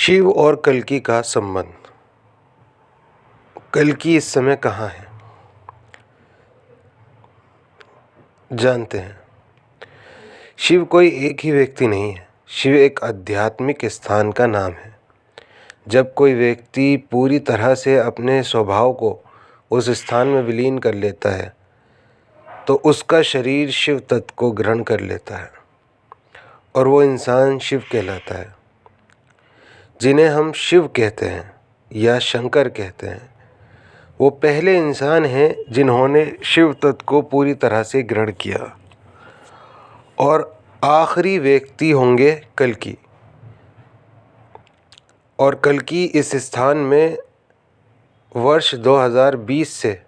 शिव और कल्कि का संबंध। कल्कि इस समय कहाँ है जानते हैं। शिव कोई एक ही व्यक्ति नहीं है। शिव एक आध्यात्मिक स्थान का नाम है। जब कोई व्यक्ति पूरी तरह से अपने स्वभाव को उस स्थान में विलीन कर लेता है तो उसका शरीर शिव तत्व को ग्रहण कर लेता है और वो इंसान शिव कहलाता है। जिन्हें हम शिव कहते हैं या शंकर कहते हैं, वो पहले इंसान हैं जिन्होंने शिव तत्व को पूरी तरह से ग्रहण किया और आखिरी व्यक्ति होंगे कल्कि। और कल्कि इस स्थान में वर्ष 2020 से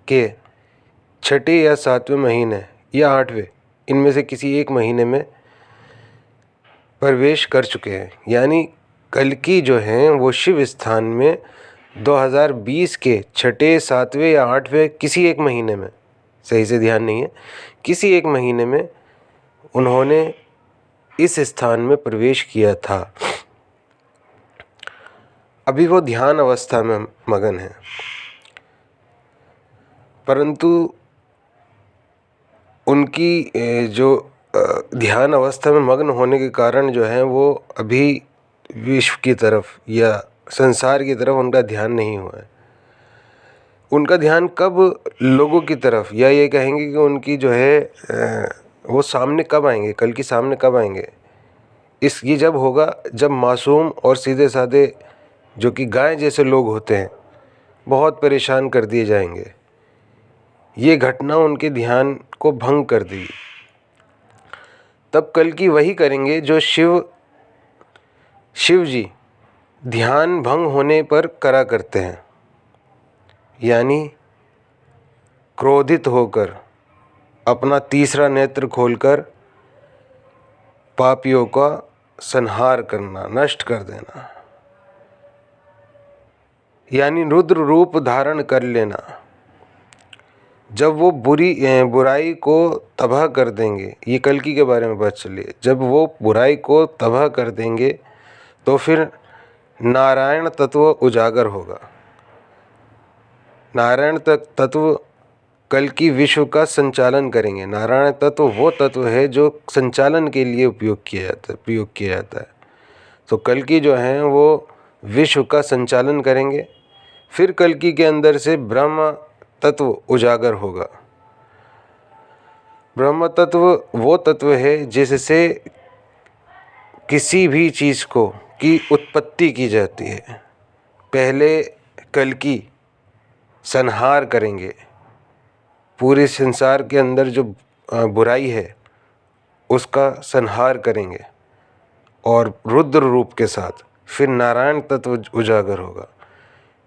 के छठे या सातवें महीने या आठवें इनमें से किसी एक महीने में प्रवेश कर चुके हैं। यानी कल्कि जो हैं वो शिव स्थान में 2020 के छठे सातवें या आठवें किसी एक महीने में, सही से ध्यान नहीं है, किसी एक महीने में उन्होंने इस स्थान में प्रवेश किया था। अभी वो ध्यान अवस्था में मगन है, परंतु उनकी जो ध्यान अवस्था में मग्न होने के कारण जो है वो अभी विश्व की तरफ या संसार की तरफ उनका ध्यान नहीं हुआ है। उनका ध्यान कब लोगों की तरफ, या ये कहेंगे कि उनकी जो है वो सामने कब आएंगे, कल्कि सामने कब आएंगे, ये जब होगा जब मासूम और सीधे साधे जो कि गाय जैसे लोग होते हैं बहुत परेशान कर दिए जाएंगे। ये घटना उनके ध्यान को भंग कर देगी। तब कल्कि वही करेंगे जो शिव जी ध्यान भंग होने पर करा करते हैं। यानी क्रोधित होकर अपना तीसरा नेत्र खोलकर पापियों का संहार करना, नष्ट कर देना, यानी रुद्र रूप धारण कर लेना। जब वो बुराई को तबाह कर देंगे, ये कल्कि के बारे में बात चलिए, जब वो बुराई को तबाह कर देंगे तो फिर नारायण तत्व उजागर होगा। नारायण तत्व कल्कि विश्व का संचालन करेंगे। नारायण तत्व वो तत्व है जो संचालन के लिए प्रयोग किया जाता है। तो कल्कि जो हैं वो विश्व का संचालन करेंगे। फिर कल्कि के अंदर से ब्रह्म तत्व उजागर होगा। ब्रह्म तत्व वो तत्व है जिससे किसी भी चीज़ की उत्पत्ति की जाती है। पहले कल्कि संहार करेंगे, पूरे संसार के अंदर जो बुराई है उसका संहार करेंगे और रुद्र रूप के साथ फिर नारायण तत्व उजागर होगा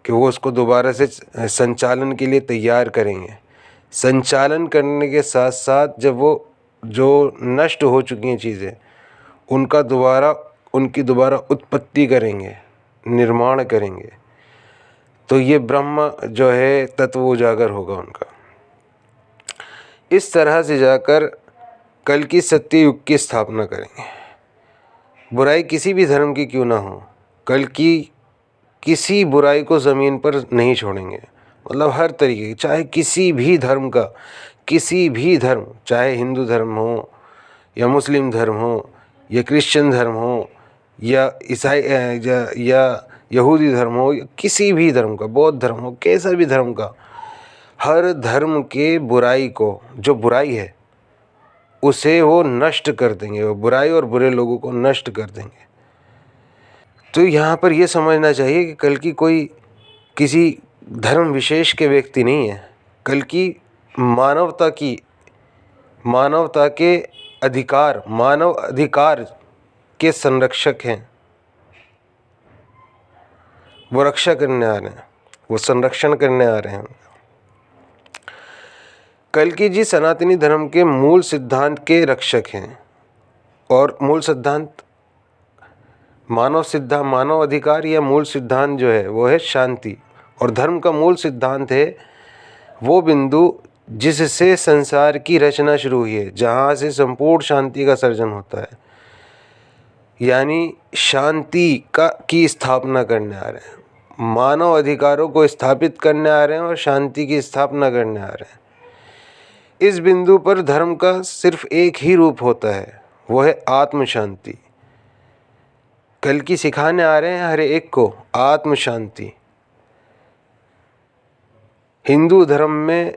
कि वो उसको दोबारा से संचालन के लिए तैयार करेंगे। संचालन करने के साथ साथ जब वो जो नष्ट हो चुकी हैं चीज़ें उनकी दोबारा उत्पत्ति करेंगे, निर्माण करेंगे। तो ये ब्रह्म जो है तत्व उजागर होगा उनका। इस तरह से जाकर कल्कि सत्य युग की स्थापना करेंगे। बुराई किसी भी धर्म की क्यों ना हो, कल्कि किसी बुराई को ज़मीन पर नहीं छोड़ेंगे। मतलब हर तरीके की, चाहे किसी भी धर्म का, किसी भी धर्म, चाहे हिंदू धर्म हो या मुस्लिम धर्म हो या क्रिश्चियन धर्म हो या ईसाई या यहूदी धर्म हो, किसी भी धर्म का, बौद्ध धर्म हो, कैसा भी धर्म का, हर धर्म के बुराई को, जो बुराई है उसे वो नष्ट कर देंगे। वो बुराई और बुरे लोगों को नष्ट कर देंगे। तो यहाँ पर यह समझना चाहिए कि कल्कि कोई किसी धर्म विशेष के व्यक्ति नहीं है। कल्कि मानवता के अधिकार, मानव अधिकार के संरक्षक हैं। वो रक्षा करने आ रहे हैं, वो संरक्षण करने आ रहे हैं। कल्कि जी सनातनी धर्म के मूल सिद्धांत के रक्षक हैं। और मूल सिद्धांत मानव अधिकार या मूल सिद्धांत जो है वो है शांति। और धर्म का मूल सिद्धांत है वो बिंदु जिससे संसार की रचना शुरू हुई है, जहाँ से संपूर्ण शांति का सर्जन होता है। यानी शांति की स्थापना करने आ रहे हैं। मानव अधिकारों को स्थापित करने आ रहे हैं और शांति की स्थापना करने आ रहे हैं। इस बिंदु पर धर्म का सिर्फ एक ही रूप होता है, वो है आत्म शांति। कल्कि सिखाने आ रहे हैं हर एक को आत्म शांति। हिंदू धर्म में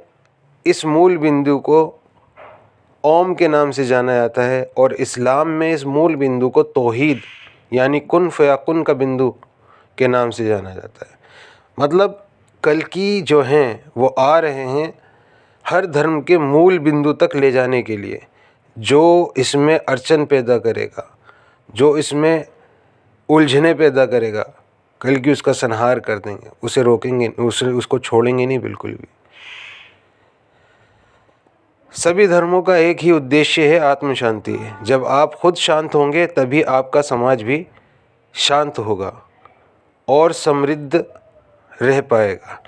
इस मूल बिंदु को ओम के नाम से जाना जाता है और इस्लाम में इस मूल बिंदु को तौहीद यानी कुन फयाकुन का बिंदु के नाम से जाना जाता है। मतलब कल्कि जो हैं वो आ रहे हैं हर धर्म के मूल बिंदु तक ले जाने के लिए। जो इसमें अड़चन पैदा करेगा, जो इसमें उलझने पैदा करेगा, कल्कि उसका संहार कर देंगे, उसे रोकेंगे, उसको छोड़ेंगे नहीं बिल्कुल भी। सभी धर्मों का एक ही उद्देश्य है, आत्म शांति। जब आप खुद शांत होंगे तभी आपका समाज भी शांत होगा और समृद्ध रह पाएगा।